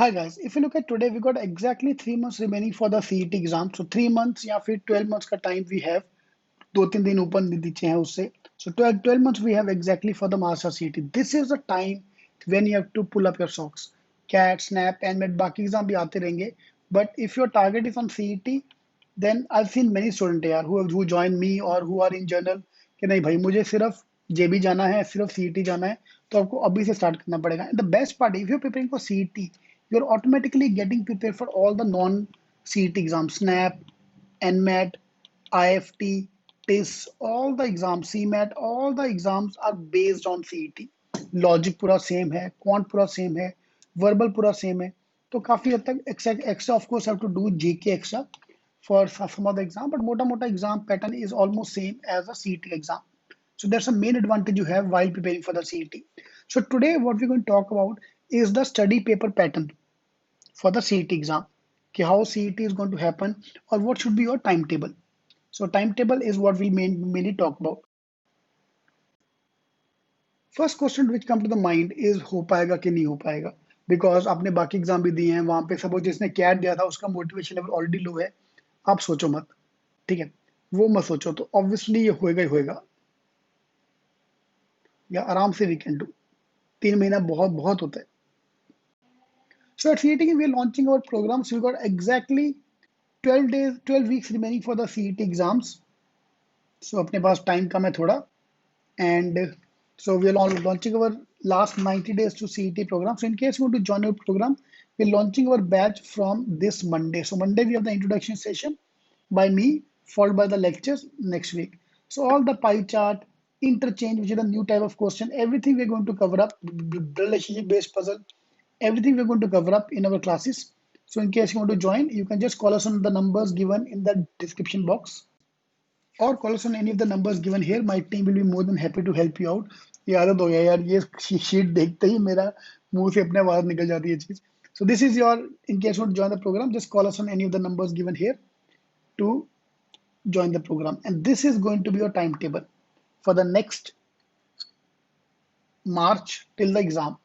Hi guys, if you look at today, we got exactly 3 months remaining for the CET exam. So 3 months या फिर 12 months का time we have. 2-3 दिन ऊपर नीचे हैं उससे. So 12 months we have exactly for the master CET. This is the time when you have to pull up your socks. CAT, SNAP, and बाकी exam भी आते रहेंगे. But if your target is on CET, then I've seen many students यार who join me or who are in general कि नहीं भाई मुझे सिर्फ जेबी जाना है, सिर्फ सीईटी जाना है, तो आपको अभी से स्टार्ट करना पड़ेगा. And the best part, if you are preparing for CET, you're automatically getting prepared for all the non-CET exams, SNAP, NMAT, IFT, TIS, all the exams, CMAT, all the exams are based on CET. Logic पूरा same है, quant पूरा same है, verbal पूरा same है. तो काफी हद तक extra of course have to do GK extra for some of the exam, but mota exam pattern is almost same as a CET exam. So that's a main advantage you have while preparing for the CET. So today what we're going to talk about is the study paper pattern for the CET exam. Okay, how CET is going to happen or what should be your timetable. So timetable is what we mainly talk about. First question which come to the mind is हो पाएगा कि नहीं हो पाएगा, because आपने बाकी exam भी दिए हैं, वहां पे सपोज जिसने कैट दिया था उसका मोटिवेशन लेवल ऑलरेडी लो है, आप सोचो मत. ठीक है, वो मत सोचो, तो ऑब्वियसली ये होएगा ही होएगा, या आराम से वी कैन डू. 3 महीना बहुत बहुत होता है. So at CET we are launching our programs. We got exactly 12 days, 12 weeks remaining for the CET exams. So अपने पास टाइम कम है थोड़ा, and so we are launching our last 90 days to CET program. So in case you want to join our program, we're launching our batch from this Monday. So Monday we have the introduction session by me, followed by the lectures next week. So all the pie chart, interchange, which is a new type of question, everything we're going to cover up, relationship based puzzle, everything we're going to cover up in our classes. So in case you want to join, you can just call us on the numbers given in the description box, or call us on any of the numbers given here. My team will be more than happy to help you out. ये आदत हो गया यार, ये sheet देखते ही मेरा मुंह से अपने आवाज निकल जाती है चीज. So this is your, in case you want to join the program, just call us on any of the numbers given here to join the program. And this is going to be your timetable for the next March till the exam.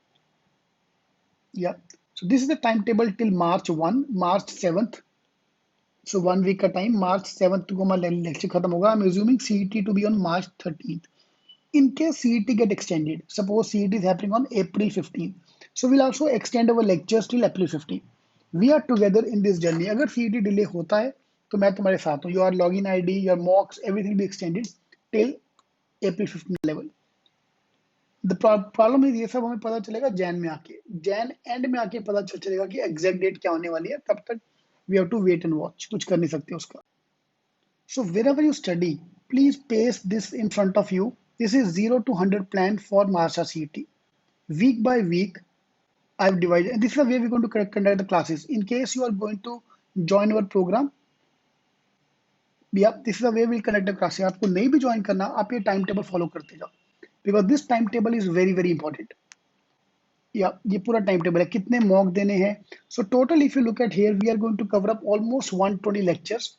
Yeah. So this is the timetable till March 1, March 7th. So 1 week का time, March 7th को हमारा lecture खत्म होगा. I'm assuming CET to be on March 13th. In case CET get extended, suppose CET is happening on April 15th, so we'll also extend our lectures till April 15th. We are together in this journey. अगर CET delay होता है तो मैं तुम्हारे साथ हूँ. Your login ID, your mocks, everything be extended till April 15th level. The problem is ये सब हमें पता चलेगा जैन में आके, जैन एंड में आके पता चलेगा कि एग्जैक्ट डेट क्या होने वाली है. तब तक we have to wait and watch. कुछ कर नहीं सकते उसका. So wherever you study, please paste this in front of you. This is 0 to 100 plan for Master CET. Week by week, I've divided, and this is the way we're going to conduct the classes. In case you are going to join our program, yeah, this is the way we'll conduct the classes. आपको नहीं भी join करना, आप ये timetable follow करते जाओ, because this timetable is very very important. Yeah, ये पूरा timetable है, कितने mock देने हैं. So total, if you look at here, we are going to cover up almost 120 lectures,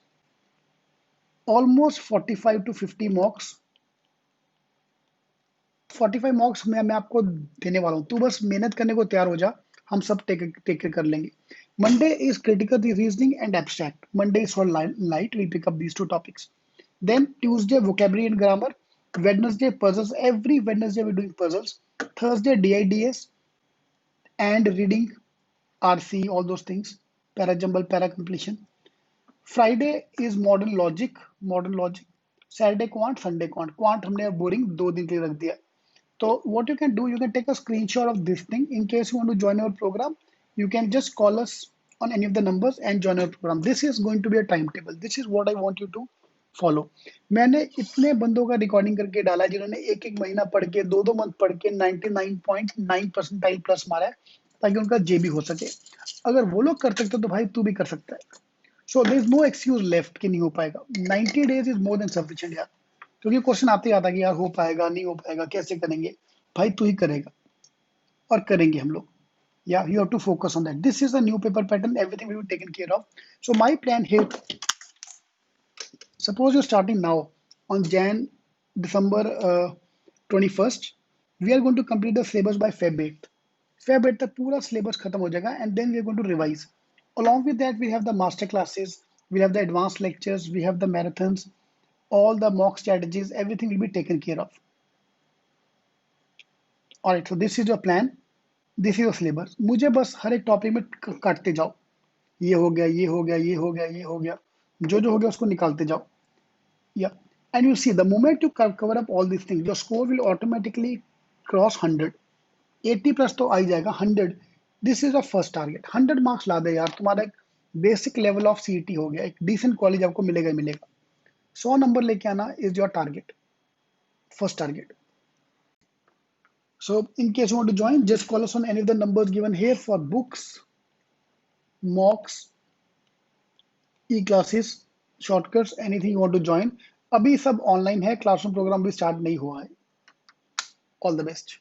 almost 45 to 50 mocks. 45 मॉक्स मैं आपको देने वाला हूँ, तू बस मेहनत करने को तैयार हो जा, हम सब टेक कर लेंगे. Monday is critical reasoning and abstract. Monday is for light, we pick up these two topics. Then Tuesday vocabulary and grammar, Wednesday puzzles, every Wednesday we doing puzzles. Thursday DIDS and reading, RC, all those things, para jumble, para completion. Friday is modern logic. Saturday quant, Sunday quant हमने boring 2 दिन के लिए रख दिया. So what you can do, you can take a screenshot of this thing. In case you want to join our program, you can just call us on any of the numbers and join our program. This is going to be a timetable. This is what I want you to follow. मैंने इतने बंदों का recording करके डाला जिन्होंने एक एक महीना पढ़ के 2-2 मंथ पढ़ के 99.9% प्लस मारा है, ताकि उनका जेबी हो सके. अगर वो लोग कर सकते तो भाई तू भी कर सकता है. So there is no excuse left कि नहीं हो पाएगा. 90 days is more than sufficient यार. क्योंकि क्वेश्चन आते ही आता कि यार हो पाएगा नहीं हो पाएगा कैसे करेंगे. भाई तू ही करेगा और करेंगे हम लोग. Yeah, you have to focus on that. This is a new paper pattern. Everything will be taken care of. So my plan here, suppose you're starting now on December 21st. We are going to complete the syllabus by Feb 8th. Feb 8 तक पूरा syllabus खत्म हो जाएगा and then we are going to revise. Along with that, we have the master classes, we have the advanced lectures, we have the marathons, all the mock strategies, everything will be taken care of. Alright, so this is your plan, this is your syllabus. मुझे बस हर एक topic में काटते जाओ, ये हो गया, ये हो गया, ये हो गया, ये हो गया, जो जो हो गया उसको निकालते जाओ. Yeah, and you see the moment you cover up all these things, your score will automatically cross 100. 80 plus तो आ ही जाएगा. 100, this is a first target. 100 marks ला दे यार, तुम्हारा एक बेसिक लेवल ऑफ सीईटी हो गया, एक डिसेंट कॉलेज आपको मिलेगा ही मिलेगा. 100 नंबर लेके आना is your target, first target. So in case you want to join, just call us on any of the numbers given here for books, mocks, e-classes, shortcuts, anything you want to join. अभी सब online है, classroom programme भी start नहीं हुआ है. All the best.